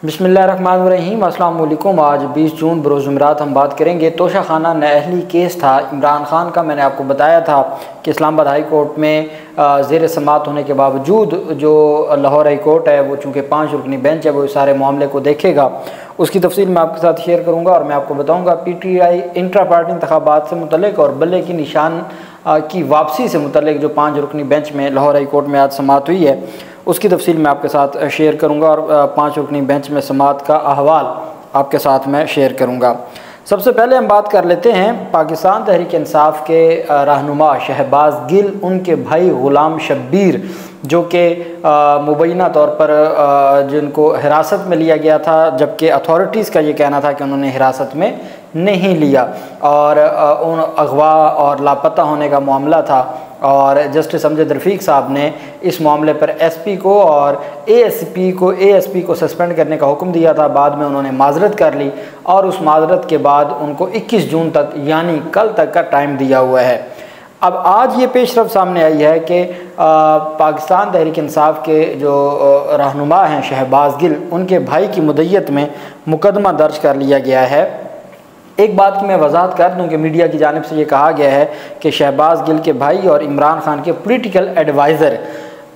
बिस्मिल्लाहिर्रहमानिर्रहीम। अस्सलाम वालेकुम। आज 20 जून बरोज़ जुमेरात हम बात करेंगे तोशा खाना नाअहली केस था इमरान खान का। मैंने आपको बताया था कि इस्लामाबाद हाई कोर्ट में ज़ेर समाअत होने के बावजूद जो लाहौर हाई कोर्ट है वो चूँकि 5 रुकनी बेंच है वो इस सारे मामले को देखेगा। उसकी तफसील मैं आपके साथ शेयर करूँगा और मैं आपको बताऊँगा PTI इंट्रा पार्टी इंतखाबात से मुतल्लिक और बल्ले की निशान की वापसी से मुतल्लिक जो 5 रुकनी बेंच में लाहौर हाई कोर्ट में आज समाअत हुई है उसकी तफसील मैं आपके साथ शेयर करूंगा और 5 रुकनी बेंच में समाअत का अहवाल आपके साथ मैं शेयर करूंगा। सबसे पहले हम बात कर लेते हैं पाकिस्तान तहरीक इंसाफ के रहनुमा शहबाज गिल, उनके भाई ग़ुलाम शब्बीर जो कि मुबैना तौर पर जिनको हिरासत में लिया गया था, जबकि अथॉरिटीज़ का ये कहना था कि उन्होंने हिरासत में नहीं लिया और उन अगवा और लापता होने का मामला था। और जस्टिस अमजद रफ़ीक साहब ने इस मामले पर SP को और ASP को सस्पेंड करने का हुक्म दिया था। बाद में उन्होंने माजरत कर ली और उस माजरत के बाद उनको 21 जून तक यानी कल तक का टाइम दिया हुआ है। अब आज ये पेशरफ सामने आई है कि पाकिस्तान तहरीक इंसाफ के जो रहनुमा हैं शहबाज गिल, उनके भाई की मुद्दत में मुकदमा दर्ज कर लिया गया है। एक बात की मैं वजाहत कर दूं कि मीडिया की जानिब से ये कहा गया है कि शहबाज गिल के भाई और इमरान खान के पॉलिटिकल एडवाइज़र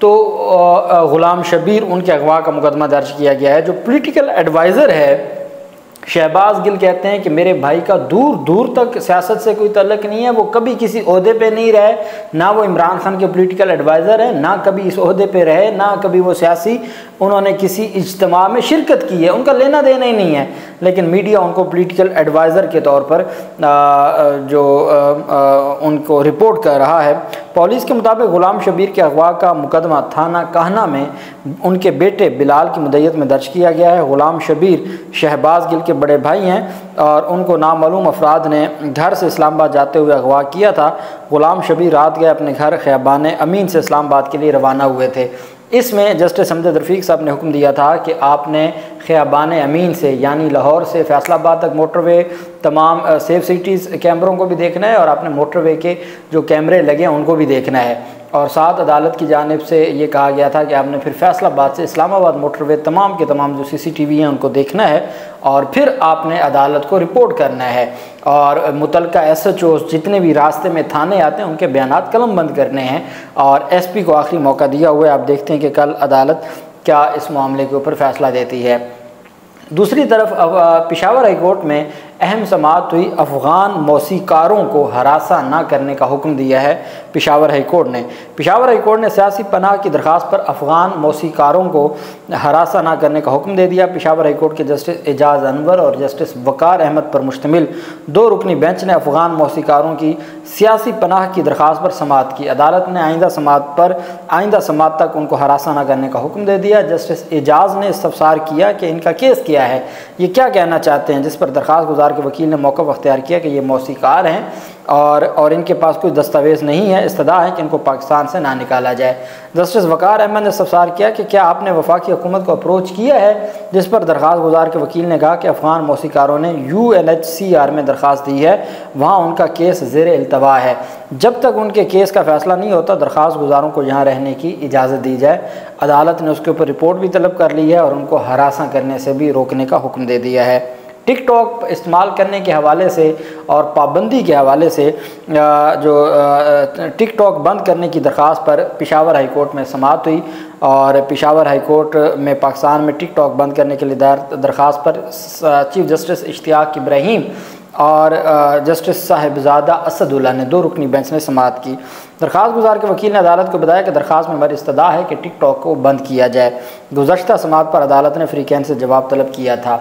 तो ग़ुलाम शब्बीर, उनके अगवा का मुकदमा दर्ज किया गया है। जो पॉलिटिकल एडवाइज़र है शहबाज गिल कहते हैं कि मेरे भाई का दूर दूर तक सियासत से कोई तल्लुक़ नहीं है, वो कभी किसी ओहदे पे नहीं रहे, ना वो इमरान खान के पॉलिटिकल एडवाइज़र है, ना कभी इस ओहदे पे रहे, ना कभी वो सियासी उन्होंने किसी इज्तिमा में शिरकत की है, उनका लेना देना ही नहीं है। लेकिन मीडिया उनको पॉलिटिकल एडवाइज़र के तौर पर उनको रिपोर्ट कर रहा है। पुलिस के मुताबिक ग़ुलाम शब्बीर के अगवा का मुकदमा थाना काहना में उनके बेटे बिलाल की मुद्दत में दर्ज किया गया है। ग़ुलाम शब्बीर शहबाज गिल के बड़े भाई हैं और उनको नामालूम अफराद ने घर से इस्लामाबाद जाते हुए अगवा किया था। ग़ुलाम शब्बीर रात गए अपने घर ख़ियाबान अमीन से इस्लामाबाद के लिए रवाना हुए थे। इसमें जस्टिस अमजद रफ़ीक साहब ने हुक्म दिया था कि आपने ख़ियाबान अमीन से यानी लाहौर से फैसलाबाद तक मोटरवे तमाम सेफ सिटीज़ कैमरों को भी देखना है और आपने मोटरवे के जो कैमरे लगे हैं उनको भी देखना है। और साथ अदालत की जानिब से ये कहा गया था कि आपने फिर फैसलाबाद से इस्लामाबाद मोटरवे तमाम के तमाम जो CCTV हैं उनको देखना है और फिर आपने अदालत को रिपोर्ट करना है और मुतलका SHOs जितने भी रास्ते में थाने आते हैं उनके बयानात कलमबंद करने हैं और SP को आखिरी मौका दिया हुआ है। आप देखते हैं कि कल अदालत क्या इस मामले के ऊपर फ़ैसला देती है। दूसरी तरफ पेशावर हाई कोर्ट में अहम समाअत हुई। अफ़गान मौसीकारों को हरासा ना करने का हुक्म दिया है पेशावर हाई कोर्ट ने। पेशावर हाई कोर्ट ने सियासी पनाह की दरख्वास्त पर अफ़गान मौसीकारों को हरासा ना करने का हुक्म दे दिया। पेशावर हाई कोर्ट के जस्टिस एजाज़ अनवर और जस्टिस वक़ार अहमद पर मुश्तमिल 2 रुकनी बेंच ने अफ़गान मौसीकारों की सियासी पनाह की दरख्वास्त पर समाअत की। अदालत ने आइंदा समाअत तक उनको हरासा ना करने का हुक्म दे दिया। जस्टिस एजाज़ ने इस्तफसार किया कि इनका केस क्या है, ये क्या कहना चाहते हैं, जिस पर दरख्वास्त गुजार के वकील ने मौक़िफ़ अख्तियार किया कि ये मौसीकार हैं और इनके पास कोई दस्तावेज़ नहीं है, इस्तदा है कि इनको पाकिस्तान से ना निकाला जाए। जस्टिस वक़ार अहमद ने इस्तफसार किया कि क्या आपने वफाकी हुकूमत को अप्रोच किया है, जिस पर दरख्वास्त गुजार के वकील ने कहा कि अफ़गान मौसीकारों ने UNHCR में दरख्वास्त दी है, वहाँ उनका केस ज़ेर इल्तवा है। जब तक उनके केस का फ़ैसला नहीं होता दरख्वास्त गुजारों को यहाँ रहने की इजाज़त दी जाए। अदालत ने उसके ऊपर रिपोर्ट भी तलब कर ली है और उनको हरासा करने से भी रोकने का हुक्म दे दिया है। टिकटॉक इस्तेमाल करने के हवाले से और पाबंदी के हवाले से जो टिकटॉक बंद करने की दरख्वास्त पर पेशावर हाई कोर्ट में समाअत हुई और पेशावर हाई कोर्ट में पाकिस्तान में टिकटॉक बंद करने के लिए दायर दरख्वास्त पर चीफ जस्टिस इश्तियाक इब्राहिम और जस्टिस साहिबजादा असदुल्ला ने 2 रुकनी बेंच ने समाअत की। दरख्वास्त गुजार के वकील ने अदालत को बताया कि दरख्वास्त में हमारी इस्तदा है कि टिकटॉक को बंद किया जाए। गुज़श्ता समाअत पर अदालत ने फ्रीकैन से जवाब तलब किया था।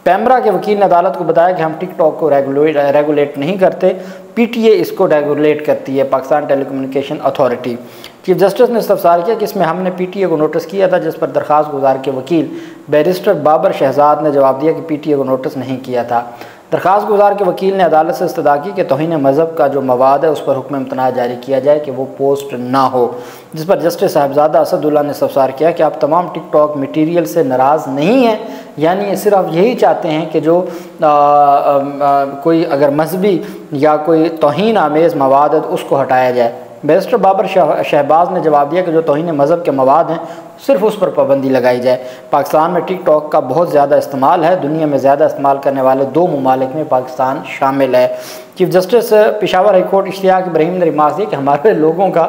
पैमरा के वकील ने अदालत को बताया कि हम टिकटॉक को रेगुलेट नहीं करते, PTA इसको रेगुलेट करती है, Pakistan telecommunication authority. Chief justice ने इस्तफसार किया कि इसमें हमने PTA को नोटिस किया था, जिस पर दरख्वास्त गुजार के वकील बैरिस्टर बाबर शहजाद ने जवाब दिया कि PTA को नोटिस नहीं किया था। दरख्वास्त गुजार के वकील ने अदालत से इस्तदा की कि तौहीन मज़हब का जो मवाद है उस पर हुक्म इम्तना जारी किया जाए कि वो पोस्ट ना हो, जिस पर जस्टिस साहिबजादा असदुल्ला ने इस्तफसार किया कि आप तमाम टिकटॉक मटीरियल से नाराज़ नहीं हैं, यानी सिर्फ यही चाहते हैं कि जो कोई अगर मजहबी या कोई तौहीन आमेज़ मवाद है तो उसको हटाया जाए। बैरिस्टर बाबर शहबाज ने जवाब दिया कि जो तौहीन मज़हब के मवाद हैं सिर्फ उस पर पाबंदी लगाई जाए। पाकिस्तान में टिकटॉक का बहुत ज़्यादा इस्तेमाल है, दुनिया में ज़्यादा इस्तेमाल करने वाले 2 ममालिक में पाकिस्तान शामिल है। Chief justice Peshawar high court Ishtiaq Ibrahim ने रिमार्क दिया कि हमारे लोगों का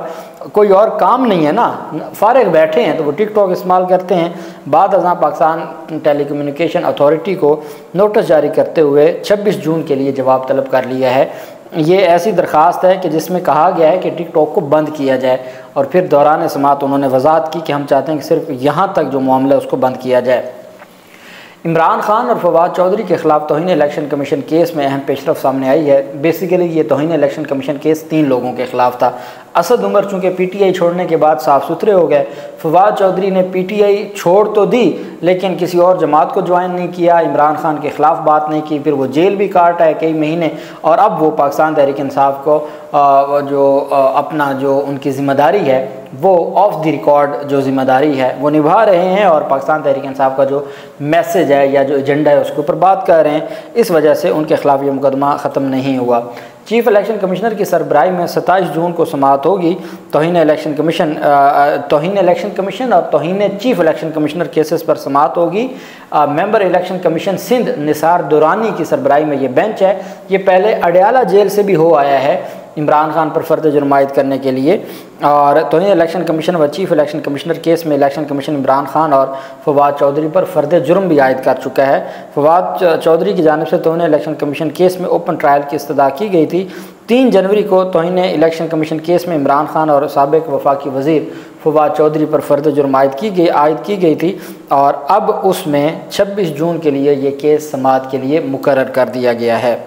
कोई और काम नहीं है ना, फारिग बैठे हैं तो वो टिकटॉक इस्तेमाल करते हैं। बाद अज़ां पाकिस्तान टेलीकम्युनिकेशन अथॉरिटी को नोटिस जारी करते हुए 26 जून के लिए जवाब तलब कर लिया है। ये ऐसी दरख्वास्त है कि जिसमें कहा गया है कि टिकटॉक को बंद किया जाए, और फिर दौरान समाअत उन्होंने वजाहत की कि हम चाहते हैं कि सिर्फ यहाँ तक जो मामला है उसको बंद किया जाए। इमरान खान और फवाद चौधरी के खिलाफ तौहीन इलेक्शन कमीशन केस में अहम पेशरफ सामने आई है। बेसिकली ये तौहीन इलेक्शन कमीशन केस 3 लोगों के खिलाफ था। असद उमर चूँकि पीटीआई छोड़ने के बाद साफ़ सुथरे हो गए, फवाद चौधरी ने पीटीआई छोड़ तो दी लेकिन किसी और जमात को ज्वाइन नहीं किया, इमरान खान के ख़िलाफ़ बात नहीं की, फिर वो जेल भी काट है कई महीने, और अब वो पाकिस्तान तहरीक इंसाफ को अपना जो उनकी ज़िम्मेदारी है वो ऑफ द रिकॉर्ड जो ज़िम्मेदारी है वो निभा रहे हैं, और पाकिस्तान तहरीक इंसाफ का जो मैसेज है या जो एजेंडा है उसके ऊपर बात कर रहे हैं। इस वजह से उनके ख़िलाफ़ ये मुकदमा ख़त्म नहीं हुआ। चीफ इलेक्शन कमिश्नर की सरबराही में 27 जून को समाअत होगी। तौहीन इलेक्शन कमीशन और तौहीन चीफ इलेक्शन कमिश्नर केसेस पर समाअत होगी। Member election commission Sindh Nisar Durrani की सरबराही में ये बेंच है। ये पहले अडयाला जेल से भी हो आया है इमरान खान पर फ़र्द जुर्म आयद करने के लिए, और तौहीन इलेक्शन कमीशन व चीफ इलेक्शन कमिश्नर केस में इलेक्शन कमीशन इमरान खान और फवाद चौधरी पर फ़र्द जुर्म भी आयद कर चुका है। फवाद चौधरी की जानिब से तौहीन इलेक्शन कमीशन केस में ओपन ट्रायल की इस्तदा की गई थी। 3 जनवरी को तौहीन इलेक्शन कमीशन केस में इमरान खान और साबिक वफाकी वज़ीर फवाद चौधरी पर फ़र्द जुर्म आयद की गई थी, और अब उसमें 26 जून के लिए ये केस समाअत के लिए मुकर्रर कर दिया गया है।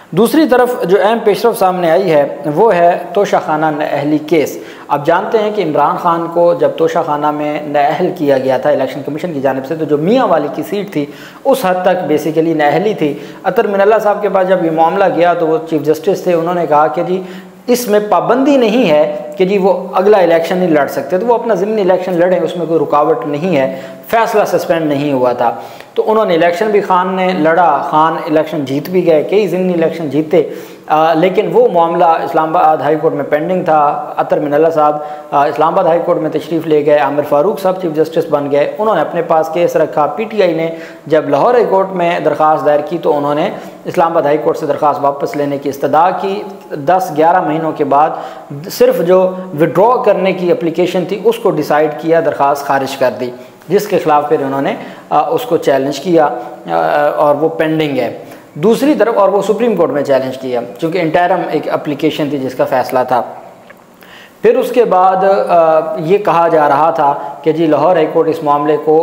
दूसरी तरफ जो अहम पेशरफ सामने आई है वो है तोशाखाना नाअहली केस। अब जानते हैं कि इमरान खान को जब तोशाखाना में नाअहल किया गया था इलेक्शन कमीशन की जानिब से, तो जो मियाँ वाली की सीट थी उस हद तक बेसिकली नाअहली थी। अतर मिनल्ला साहब के पास जब ये मामला गया तो वो चीफ जस्टिस थे, उन्होंने कहा कि जी इसमें पाबंदी नहीं है कि जी वो अगला इलेक्शन नहीं लड़ सकते, तो वो अपना ज़िमनी इलेक्शन लड़ें, उसमें कोई रुकावट नहीं है, फैसला सस्पेंड नहीं हुआ था। तो उन्होंने इलेक्शन भी खान ने लड़ा, खान इलेक्शन जीत भी गए, कई ज़िमनी इलेक्शन जीते, लेकिन वो मामला इस्लामाबाद हाई कोर्ट में पेंडिंग था। अतर मिनल्ला साहब इस्लामाबाद हाई कोर्ट में तशरीफ़ ले गए, आमिर फ़ारूक साहब चीफ जस्टिस बन गए, उन्होंने अपने पास केस रखा। पीटीआई ने जब लाहौर हाई कोर्ट में दरख्वास्त दायर की तो उन्होंने इस्लामाबाद हाई कोर्ट से दरख्वास्त वापस लेने की इस्तदा की। 10-11 महीनों के बाद सिर्फ जो विड्रॉ करने की एप्लीकेशन थी उसको डिसाइड किया, दरख्वास्त खारिज कर दी, जिसके ख़िलाफ़ फिर उन्होंने उसको चैलेंज किया और वो पेंडिंग है। दूसरी तरफ और वो सुप्रीम कोर्ट में चैलेंज किया चूँकि इंटरम एक एप्लीकेशन थी जिसका फ़ैसला था। फिर उसके बाद ये कहा जा रहा था कि जी लाहौर हाई कोर्ट इस मामले को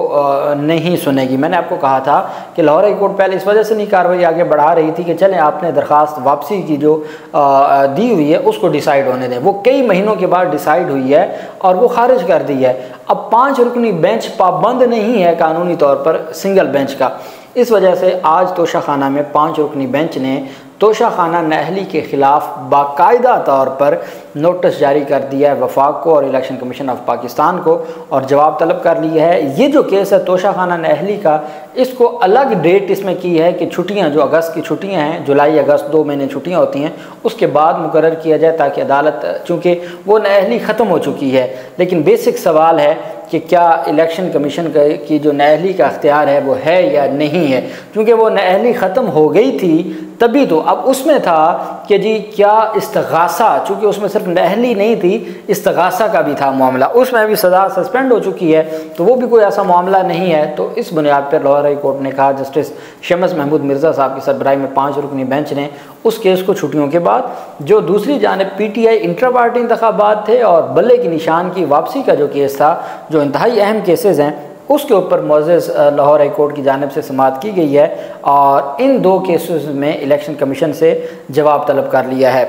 नहीं सुनेगी। मैंने आपको कहा था कि लाहौर हाई कोर्ट पहले इस वजह से नहीं कार्रवाई आगे बढ़ा रही थी कि चलें आपने दरख्वास्त वापसी की जो दी हुई है उसको डिसाइड होने दें। वो कई महीनों के बाद डिसाइड हुई है और वो खारिज कर दी है। अब 5 रुकनी बेंच पाबंद नहीं है कानूनी तौर पर सिंगल बेंच का, इस वजह से आज तोशाखाना में 5 रुकनी बेंच ने तोशाखाना नाअहली के ख़िलाफ़ बाकायदा तौर पर नोटिस जारी कर दिया है वफाक को और इलेक्शन कमीशन ऑफ पाकिस्तान को, और जवाब तलब कर लिया है। ये जो केस है तोशाखाना नाअहली का, इसको अलग डेट इसमें की है कि छुट्टियां जो अगस्त की छुट्टियां हैं, जुलाई अगस्त 2 महीने छुट्टियां होती हैं, उसके बाद मुकर्रर किया जाए ताकि अदालत, चूँकि वो नाअहली ख़त्म हो चुकी है, लेकिन बेसिक सवाल है कि क्या इलेक्शन कमीशन की जो नाअहली का अख्तियार है वो है या नहीं है, क्योंकि वो नाअहली ख़त्म हो गई थी तभी तो। अब उसमें था कि जी क्या इस्तगासा, चूँकि उसमें सिर्फ नाअहली नहीं थी, इस्तगासा का भी था मामला, उसमें भी सज़ा सस्पेंड हो चुकी है, तो वो भी कोई ऐसा मामला नहीं है। तो इस बुनियाद पर लाहौर हाई कोर्ट ने कहा, जस्टिस शमस महमूद मिर्ज़ा साहब की सरबराही में 5 रुकनी बेंच ने उस केस को छुट्टियों के बाद, जो दूसरी जानिब पीटीआई इंटर पार्टी इंतखाबात थे और बल्ले की निशान की वापसी का जो केस था, जो इंतहाई अहम केसेस हैं, उसके ऊपर मुअज़्ज़ज़ लाहौर हाई कोर्ट की जानिब से समाअत की गई है और इन 2 केसेस में इलेक्शन कमीशन से जवाब तलब कर लिया है।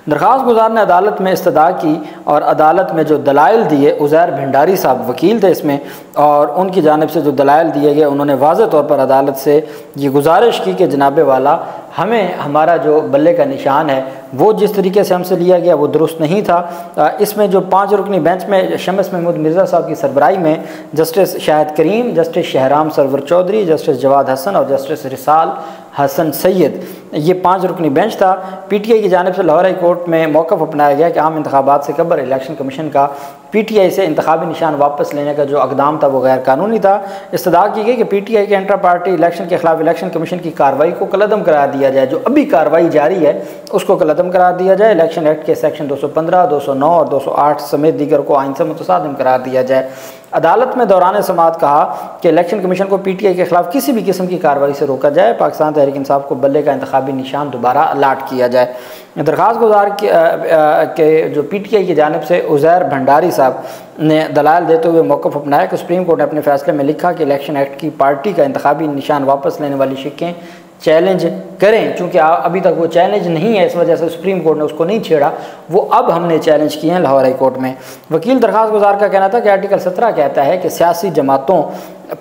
दरख्वास्त गुज़ार ने अदालत में इस्तदा की और अदालत में जो दलाइल दिए, उज़ैर भंडारी साहब वकील थे इसमें, और उनकी जानिब से जो दलाइल दिए गए उन्होंने वाज़ेह तौर पर अदालत से ये गुजारिश की कि जनाब वाला हमें हमारा जो बल्ले का निशान है वो जिस तरीके से हमसे लिया गया वो दुरुस्त नहीं था। इसमें जो 5 रुकनी बेंच में शम्स महमूद मिर्ज़ा साहब की सरबराही में justice Shahid Karim, justice Shahram Sarwar Chaudhry, justice Jawad Hasan और जस्टिस रिसाल हसन सैयद, ये 5 रुकनी बेंच था। पीटीआई की जानिब से लाहौर हाई कोर्ट में मौक़िफ़ अपनाया गया कि आम इंतखाबात से कबल इलेक्शन कमीशन का पीटीआई से इंतखाबी निशान वापस लेने का जो अक़दाम था वो गैर कानूनी था। इस्तदा की गई कि पीटीआई के इंटर पार्टी इलेक्शन के खिलाफ इलेक्शन कमीशन की कार्रवाई को कलअदम करार दिया जाए, जो अभी कार्रवाई जारी है उसको कलअदम करार दिया जाए। इलेक्शन एक्ट के सेक्शन 215, 209 और 208 समेत दीगर को आइन से मुतसादिम करार दिया जाए। अदालत में दौरान समाअत कहा कि इलेक्शन कमीशन को पीटीआई के खिलाफ किसी भी किस्म की कार्रवाई से रोका जाए। पाकिस्तान तहरीक इंसाफ को बल्ले का इंतखाबी निशान दोबारा अलाट किया जाए। दरख्वास्त गुजार के जो पीटीआई की जानिब से उज़ैर भंडारी साहब ने दलाल देते हुए मौक़िफ़ अपनाया कि सुप्रीम कोर्ट ने अपने फैसले में लिखा कि इलेक्शन एक्ट की पार्टी का इंतखाबी निशान वापस लेने वाली शिकें चैलेंज करें। चूँकि अभी तक वो चैलेंज नहीं है, इस वजह से सुप्रीम कोर्ट ने उसको नहीं छेड़ा, वो अब हमने चैलेंज किए हैं लाहौर हाई कोर्ट में। वकील दरख्वास्त गुजार का कहना था कि आर्टिकल 17 कहता है कि सियासी जमातों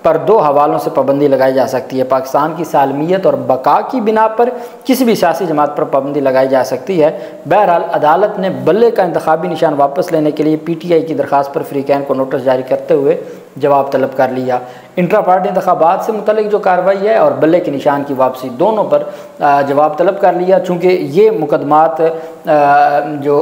पर 2 हवालों से पाबंदी लगाई जा सकती है। पाकिस्तान की सालमियत और बका की बिना पर किसी भी सियासी जमात पर पाबंदी लगाई जा सकती है। बहरहाल अदालत ने बल्ले का इंतखाबी निशान वापस लेने के लिए पीटीआई की दरख्वास्त पर फ्रीकैन को नोटिस जारी करते हुए जवाब तलब कर लिया। इंट्रा पार्टी इंतखाबात से मुतल्लिक जो कार्रवाई है और बल्ले के निशान की वापसी, दोनों पर जवाब तलब कर लिया। चूँकि ये मुकदमात जो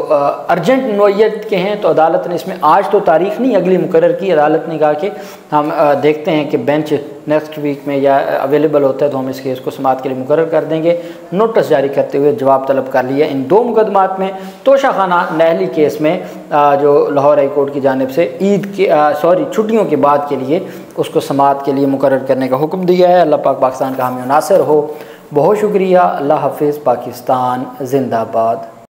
अर्जेंट नोयत के हैं तो अदालत ने इसमें आज तो तारीख़ नहीं अगली मुकर्रर की। अदालत ने कहा कि हम देखते हैं कि बेंच नेक्स्ट वीक में या अवेलेबल होता है तो हम इस केस को समाअत के लिए मुकर्रर कर देंगे। नोटिस जारी करते हुए जवाब तलब कर लिया। इन 2 मुकदमात में तोशाखाना नहली केस में जो लाहौर हाई कोर्ट की जानिब से छुट्टियों के बाद के लिए उसको समाअत के लिए मुकर्रर करने का हुक्म दिया है। अल्लाह पाक पाकिस्तान का हामी नासिर हो। बहुत शुक्रिया। अल्लाह हाफिज़। पाकिस्तान जिंदाबाद।